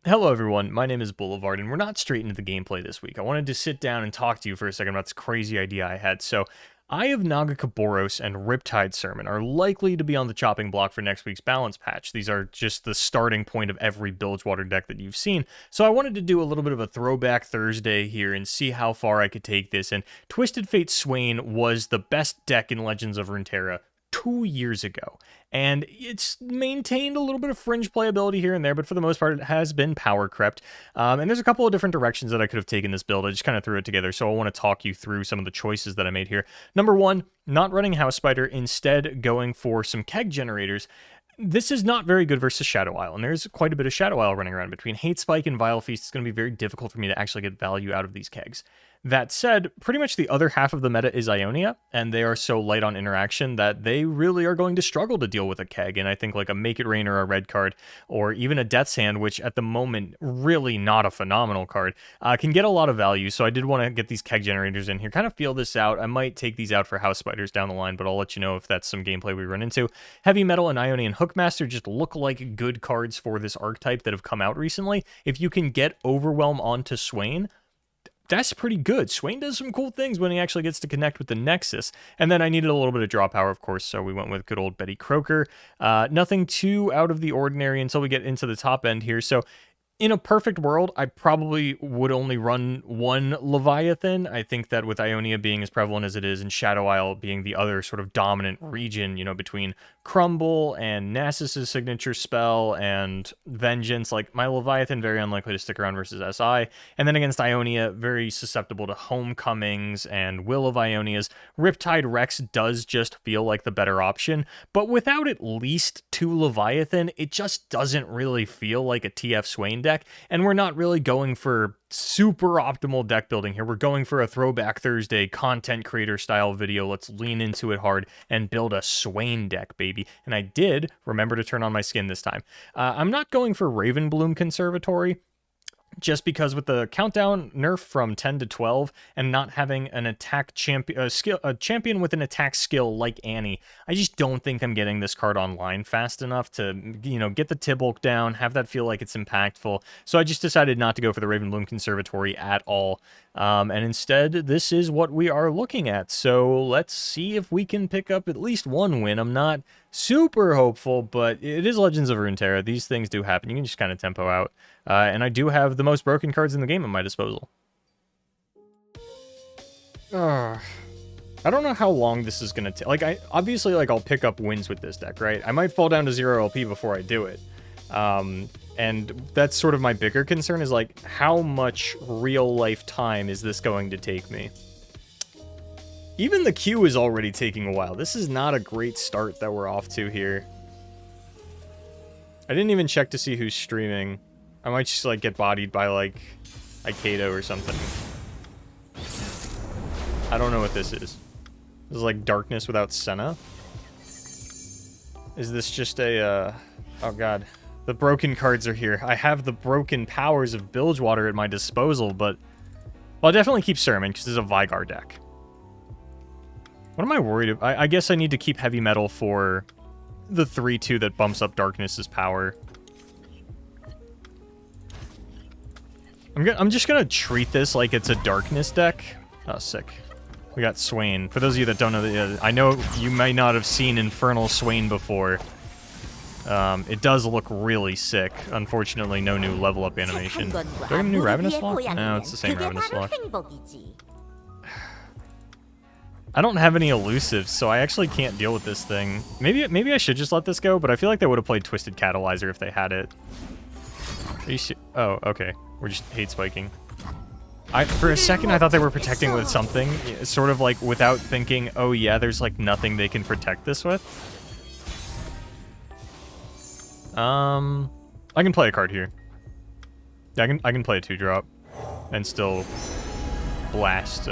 Hello everyone, my name is Boulevard, and we're not straight into the gameplay this week. I wanted to sit down and talk to you for a second about this crazy idea I had. So, Eye of Nagakaboros and Riptide Sermon are likely to be on the chopping block for next week's balance patch. These are just the starting point of every Bilgewater deck that you've seen. So I wanted to do a little bit of a throwback Thursday here and see how far I could take this. And Twisted Fate Swain was the best deck in Legends of Runeterra 2 years ago, and it's maintained a little bit of fringe playability here and there, but for the most part it has been power crept. And there's a couple of different directions that I could have taken this build. I just kind of threw it together, so I want to talk you through some of the choices that I made here. Number one, not running House Spider, instead going for some keg generators. This is not very good versus Shadow Isle, and there's quite a bit of Shadow Isle running around. Between Hate Spike and Vile Feast, it's going to be very difficult for me to actually get value out of these kegs. That said, pretty much the other half of the meta is Ionia, and they are so light on interaction that they really are going to struggle to deal with a keg, and I think like a Make It Rain or a red card, or even a Death's Hand, which at the moment, really not a phenomenal card, can get a lot of value, so I did want to get these keg generators in here, kind of feel this out. I might take these out for House Spiders down the line, but I'll let you know if that's some gameplay we run into. Heavy Metal and Ionian Hookmaster just look like good cards for this archetype that have come out recently. If you can get Overwhelm onto Swain, that's pretty good. Swain does some cool things when he actually gets to connect with the Nexus. And then I needed a little bit of draw power, of course, so we went with good old Betty Croker. Nothing too out of the ordinary until we get into the top end here. So in a perfect world, I probably would only run one Leviathan. I think that with Ionia being as prevalent as it is and Shadow Isle being the other sort of dominant region, you know, between Crumble and Nasus's signature spell and Vengeance, like my Leviathan very unlikely to stick around versus SI. And then against Ionia, very susceptible to Homecomings and Will of Ionia's. Riptide Rex does just feel like the better option, but without at least two Leviathan, it just doesn't really feel like a TF Swain deck. And we're not really going for super optimal deck building here. We're going for a Throwback Thursday content creator style video. Let's lean into it hard and build a Swain deck, baby. And I did remember to turn on my skin this time. I'm not going for Ravenbloom Conservatory, just because with the countdown nerf from 10 to 12 and not having an attack champion, a champion with an attack skill like Annie, I just don't think I'm getting this card online fast enough to, you know, get the Tibulk down, have that feel like it's impactful. So I just decided not to go for the Ravenbloom Conservatory at all. And instead, this is what we are looking at. So let's see if we can pick up at least one win. I'm not super hopeful, but it is Legends of Runeterra. These things do happen. You can just kind of tempo out. And I do have the most broken cards in the game at my disposal. I don't know how long this is going to take. Like, obviously, like, I'll pick up wins with this deck, right? I might fall down to 0 LP before I do it. And that's sort of my bigger concern is, like, how much real-life time is this going to take me? Even the queue is already taking a while. This is not a great start that we're off to here. I didn't even check to see who's streaming. I might just, like, get bodied by, like, Ikado or something. I don't know what this is. This is, like, Darkness without Senna? Is this just a, oh, God. The broken cards are here. I have the broken powers of Bilgewater at my disposal, but... Well, I'll definitely keep Sermon, because this is a Vygar deck. What am I worried about? I guess I need to keep Heavy Metal for the 3-2 that bumps up Darkness's power. I'm just gonna treat this like it's a Darkness deck. Oh, sick. We got Swain. For those of you that don't know, I know you might not have seen Infernal Swain before. It does look really sick. Unfortunately, no new level up animation. Do I have a new Ravenous Lock? No, it's the same Ravenous Lock. I don't have any elusives, so I actually can't deal with this thing. Maybe I should just let this go, but I feel like they would have played Twisted Catalyzer if they had it. Are you oh, okay. We're just hate spiking. For a second, I thought they were protecting with something, sort of like without thinking, oh yeah, there's like nothing they can protect this with. I can play a card here. Yeah, I can play a 2-drop and still blast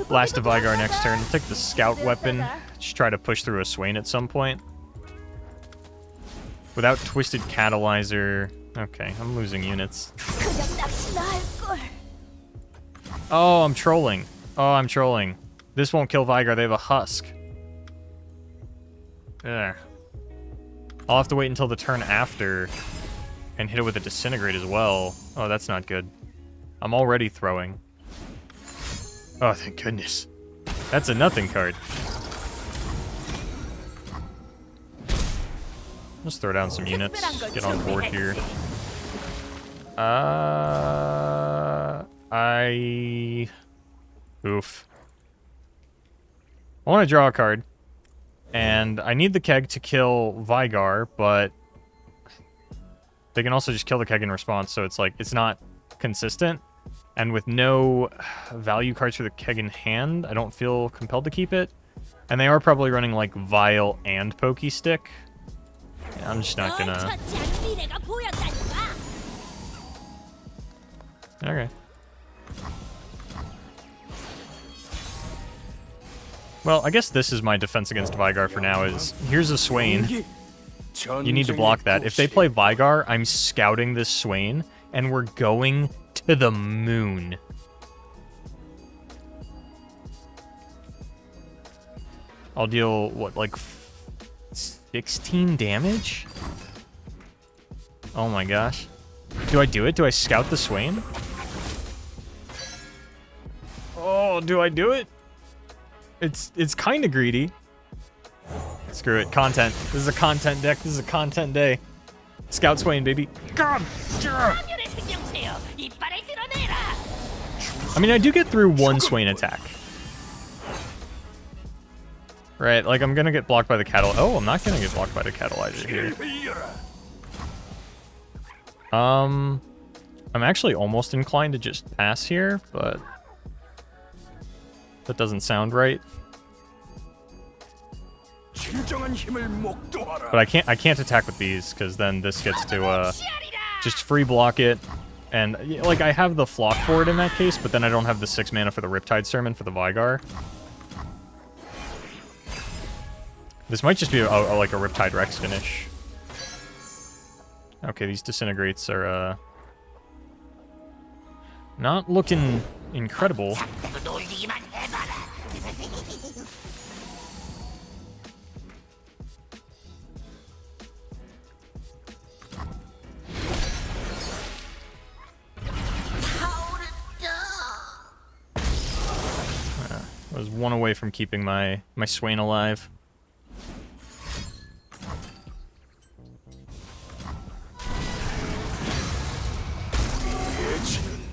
blast a Vygar next turn. Take the scout weapon. Just try to push through a Swain at some point. Without Twisted Catalyzer. Okay, I'm losing units. Oh, I'm trolling. Oh, I'm trolling. This won't kill Vygar. They have a Husk. Ugh. I'll have to wait until the turn after And hit it with a Disintegrate as well. Oh, that's not good. I'm already throwing. Oh, thank goodness. That's a nothing card. Let's throw down some units. Get on board here. Oof. I want to draw a card. And I need the keg to kill Vigar, but they can also just kill the keg in response, so it's like, it's not consistent. And with no value cards for the keg in hand, I don't feel compelled to keep it. And they are probably running like Vial and Pokey Stick. Yeah, I'm just not gonna... Okay. Well, I guess this is my defense against Vigar for now is, here's a Swain. You need to block that. If they play Vigar, I'm scouting this Swain, and we're going to the moon. I'll deal, what, like 16 damage? Oh my gosh. Do I do it? Do I scout the Swain? Oh, do I do it? It's kind of greedy. Screw it. Content. This is a content deck. This is a content day. Scout Swain, baby. God! I mean, I do get through one Swain attack. Right, like I'm gonna get blocked by the cattle. Oh, I'm not gonna get blocked by the Catalyzer here. I'm actually almost inclined to just pass here, but that doesn't sound right. But I can't attack with these because then this gets to just free block it. And like I have the Flock for it in that case, but then I don't have the 6 mana for the Riptide Sermon for the Vigar. This might just be like a Riptide Rex finish. Okay, these Disintegrates are not looking incredible. I was one away from keeping my Swain alive.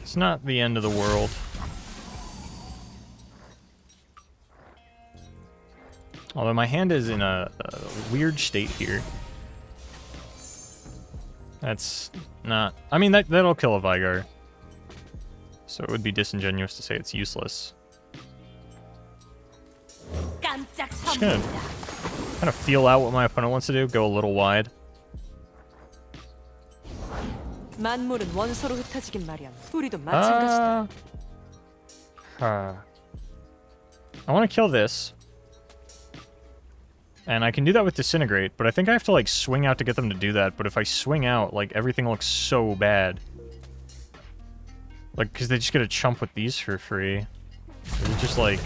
It's not the end of the world. Although my hand is in a weird state here. That's not... I mean, that'll kill a Vigar. So it would be disingenuous to say it's useless. Just gonna kind of feel out what my opponent wants to do, go a little wide. I want to kill this. And I can do that with Disintegrate, but I think I have to like swing out to get them to do that, but if I swing out, like everything looks so bad. Like, because they just get a chump with these for free. Is it just like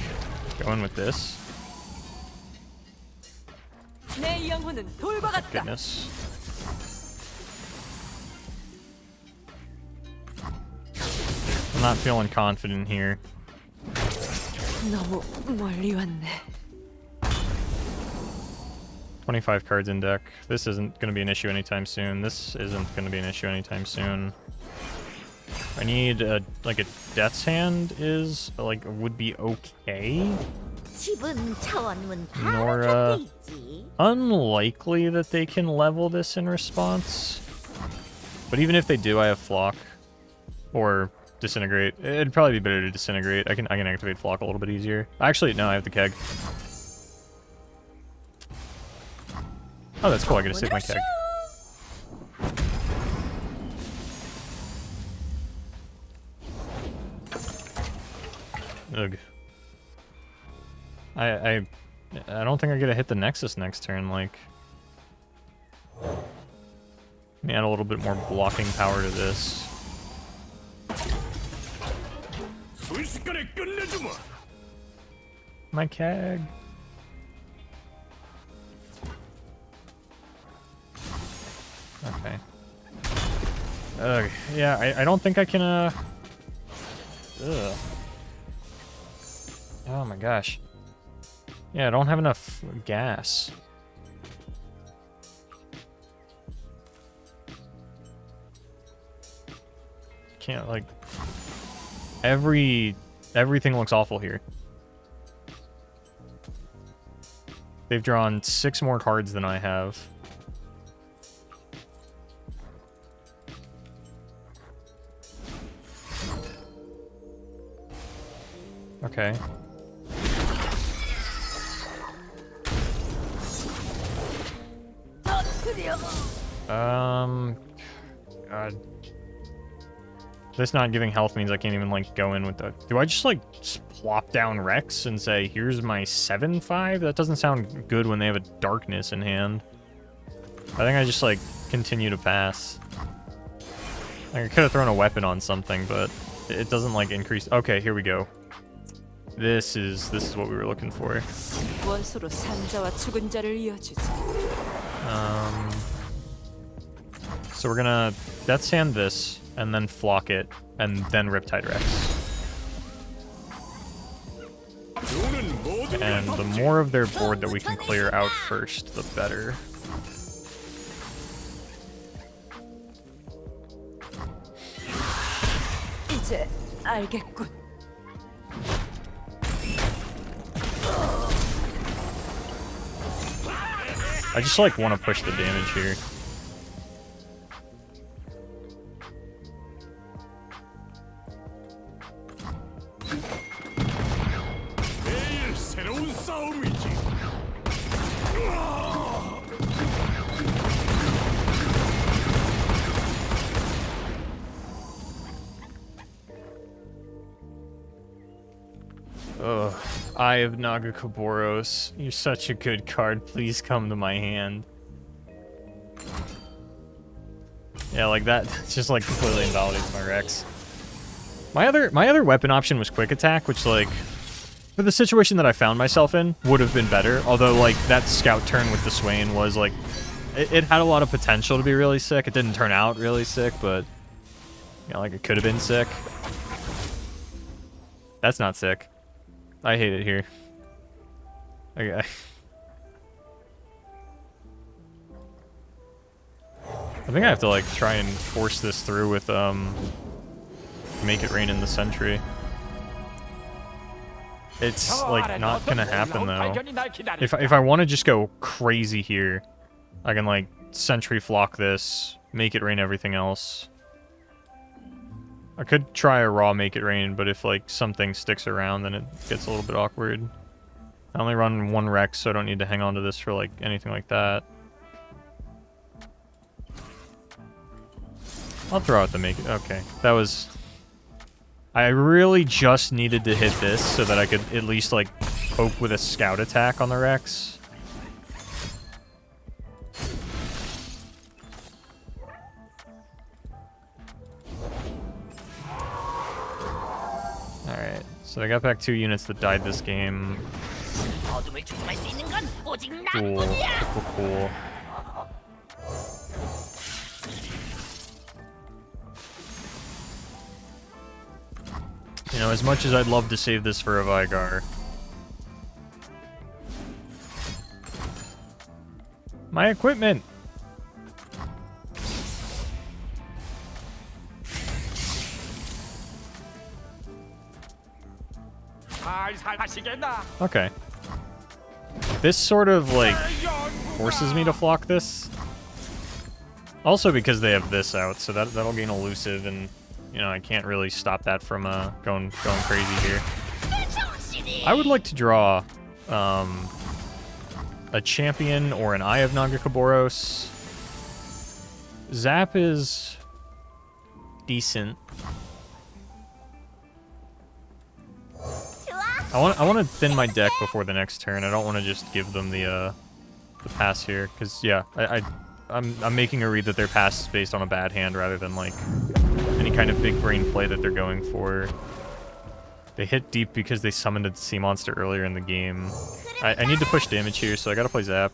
going with this? Oh, goodness. I'm not feeling confident here. 25 cards in deck. This isn't going to be an issue anytime soon. This isn't going to be an issue anytime soon. I need like a Death's Hand is like would be okay. Nora, unlikely that they can level this in response. But even if they do, I have Flock or Disintegrate. It'd probably be better to Disintegrate. I can activate Flock a little bit easier. Actually, no, I have the keg. Oh, that's cool. I get to save my keg. Ugh. I don't think I get to hit the Nexus next turn. Like, let me add a little bit more blocking power to this. My keg. Okay. Yeah, I don't think I can, Ugh. Oh my gosh. Yeah, I don't have enough gas. Can't, like... Everything looks awful here. They've drawn 6 more cards than I have. Okay. God. This not giving health means I can't even, like, go in with the... Do I just, like, plop down Rex and say, here's my 7/5? That doesn't sound good when they have a darkness in hand. I think I just, like, continue to pass. Like, I could have thrown a weapon on something, but it doesn't, like, increase... Okay, here we go. This is what we were looking for. So we're gonna Death Sand this, and then Flock it, and then Riptide Rex. And the more of their board that we can clear out first, the better. 이제 알겠군. I just, like, want to push the damage here. Ugh. Eye of Nagakoboros. You're such a good card. Please come to my hand. Yeah, like that. It's just, like, completely invalidates my Rex. My other weapon option was Quick Attack, which, like, for the situation that I found myself in, would have been better. Although, like, that scout turn with the Swain was, like, it had a lot of potential to be really sick. It didn't turn out really sick, but, you know, like, it could have been sick. That's not sick. I hate it here. Okay. I think I have to, like, try and force this through with, Make It Rain in the Sentry. It's, like, not gonna happen, though. If I want to just go crazy here, I can, like, Sentry Flock this, Make It Rain everything else. I could try a raw Make It Rain, but if, like, something sticks around, then it gets a little bit awkward. I only run 1 Rex, so I don't need to hang on to this for, like, anything like that. I'll throw out the Make It... Okay, that was... I really just needed to hit this so that I could at least, like, poke with a Scout attack on the Rex. Alright, so I got back 2 units that died this game. Cool. You know, as much as I'd love to save this for a Vigar. My equipment! Okay. This sort of, like, forces me to flock this. Also because they have this out, so that'll gain elusive, and, you know, I can't really stop that from going crazy here. I would like to draw a champion or an Eye of Nagakoboros. Zap is decent. I want to thin my deck before the next turn. I don't want to just give them the pass here, because yeah, I'm making a read that their pass is based on a bad hand rather than, like, any kind of big brain play that they're going for. They hit deep because they summoned a sea monster earlier in the game. I need to push damage here, so I gotta play Zap.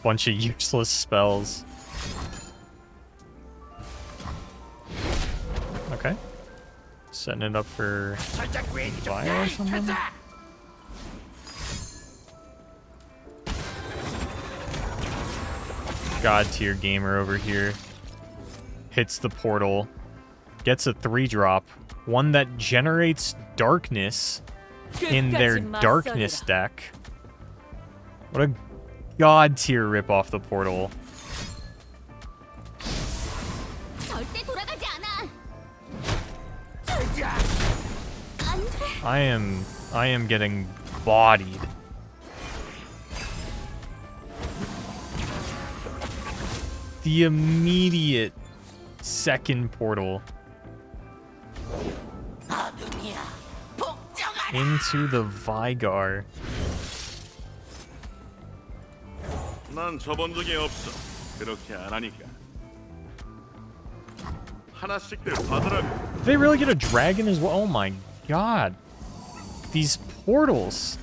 Bunch of useless spells. Okay. Setting it up for Vile or something? God tier gamer over here. Hits the portal. Gets a 3-drop. One that generates darkness in their darkness deck. What a god tier rip off the portal. I am getting bodied. The immediate second portal into the Vigar. 난 저번 적이 없어. 그렇게 안 하니까. 하나씩들 받으라고. Did they really get a dragon as well? Oh my god. These portals.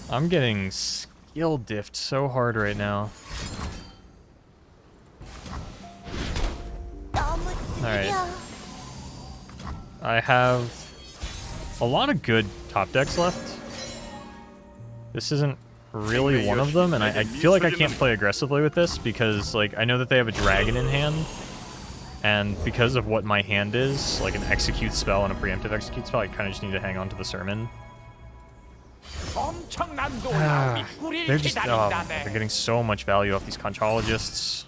I'm getting skill diffed so hard right now. Alright. I have a lot of good top decks left. This isn't really one of them, and I feel like I can't play aggressively with this because, like, I know that they have a dragon in hand, and because of what my hand is, like an execute spell and a preemptive execute spell, I kind of just need to hang on to the sermon. They're just, they're getting so much value off these conchologists.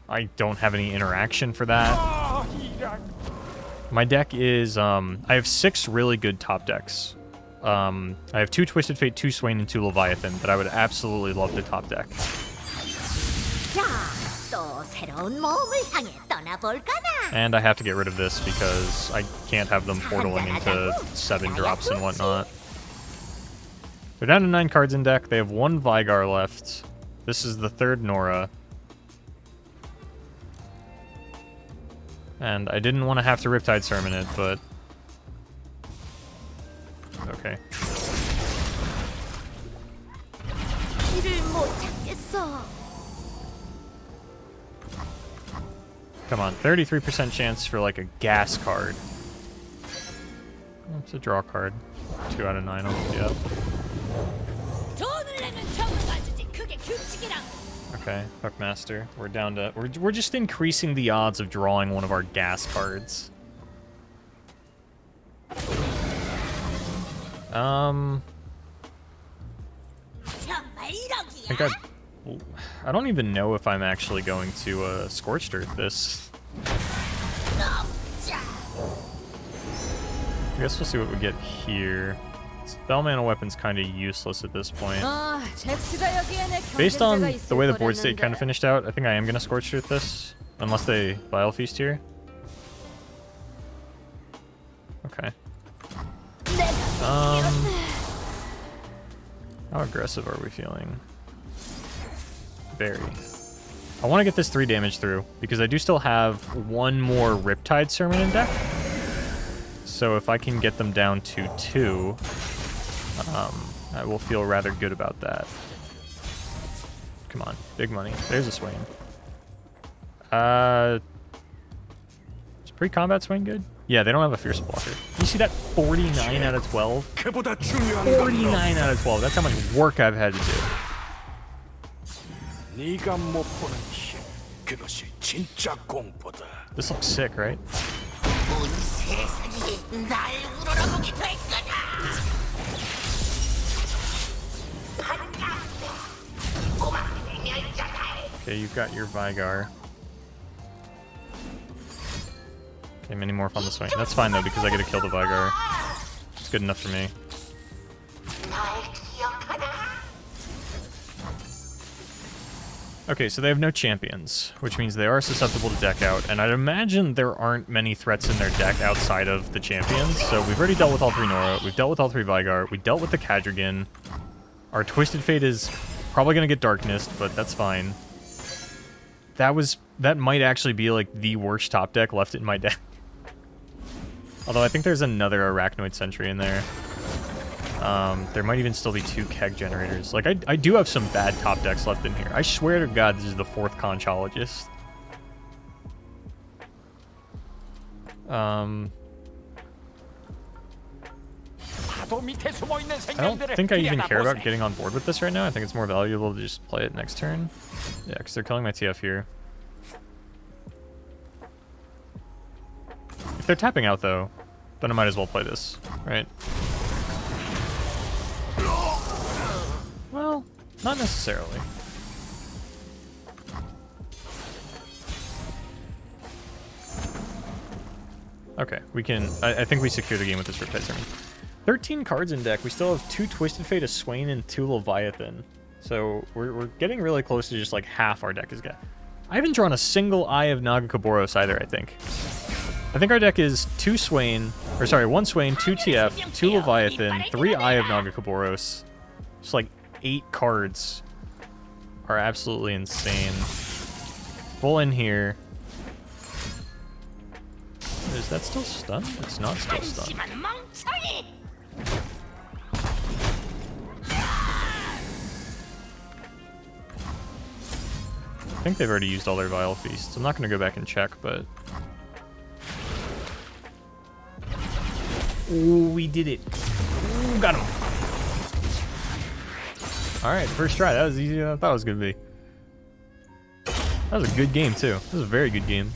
I don't have any interaction for that. My deck is, I have 6 really good top decks. I have 2 Twisted Fate, 2 Swain, and 2 Leviathan that I would absolutely love to top deck. And I have to get rid of this because I can't have them portaling into 7 drops and whatnot. They're down to 9 cards in deck. They have 1 Vigar left. This is the 3rd Nora. And I didn't want to have to Riptide Sermon it, but... okay. Come on, 33% chance for like a gas card. Oh, it's a draw card. 2 out of 9 on the Okay, Hookmaster. We're down to... We're just increasing the odds of drawing one of our gas cards. I think I don't even know if I'm actually going to Scorched Earth this. I guess we'll see what we get here. Spell mana weapon's kind of useless at this point. Based on the way the board state kind of finished out, I think I am going to Scorched Earth this. Unless they Vile Feast here. Okay. How aggressive are we feeling? Very. I want to get this 3 damage through, because I do still have 1 more Riptide Sermon in deck. So if I can get them down to 2, I will feel rather good about that. Come on, big money. There's a Swain. Is pre-combat Swain good? Yeah, they don't have a Fierce Blocker. You see that 49 out of 12? 49 out of 12. That's how much work I've had to do. This looks sick, right? Okay, you've got your Vigar. Okay, many more on the Swain. That's fine though, because I get to kill the Vigar. It's good enough for me. Okay, so they have no champions, which means they are susceptible to deck out, and I'd imagine there aren't many threats in their deck outside of the champions. So we've already dealt with all 3 Nora, we've dealt with all 3 Vigar, we dealt with the Kadrigan. Our Twisted Fate is probably going to get Darkness, but that's fine. that might actually be like the worst top deck left in my deck. Although I think there's another Arachnoid Sentry in there. There might even still be 2 keg generators. Like, I do have some bad top decks left in here. I swear to God, this is the 4th Conchologist. I don't think I even care about getting on board with this right now. I think it's more valuable to just play it next turn. Yeah, because they're killing my TF here. If they're tapping out, though, then I might as well play this, right? Well, not necessarily. Okay, we can... I think we secure the game with this Riptide Sermon. 13 cards in deck. We still have 2 Twisted Fate, a Swain, and 2 Leviathan. So we're getting really close to just like half our deck is got. I haven't drawn a single Eye of Nagakoboros either, I think. I think our deck is 2 Swain, or sorry, 1 Swain, 2 TF, 2 Leviathan, 3 Eye of Nagakoboros. Just like 8 cards are absolutely insane. Full in here. Is that still stunned? It's not still stunned. I think they've already used all their Vile Feasts. I'm not going to go back and check, but... Ooh, we did it. Ooh, got him. Alright, first try. That was easier than I thought it was going to be. That was a good game, too. That was a very good game.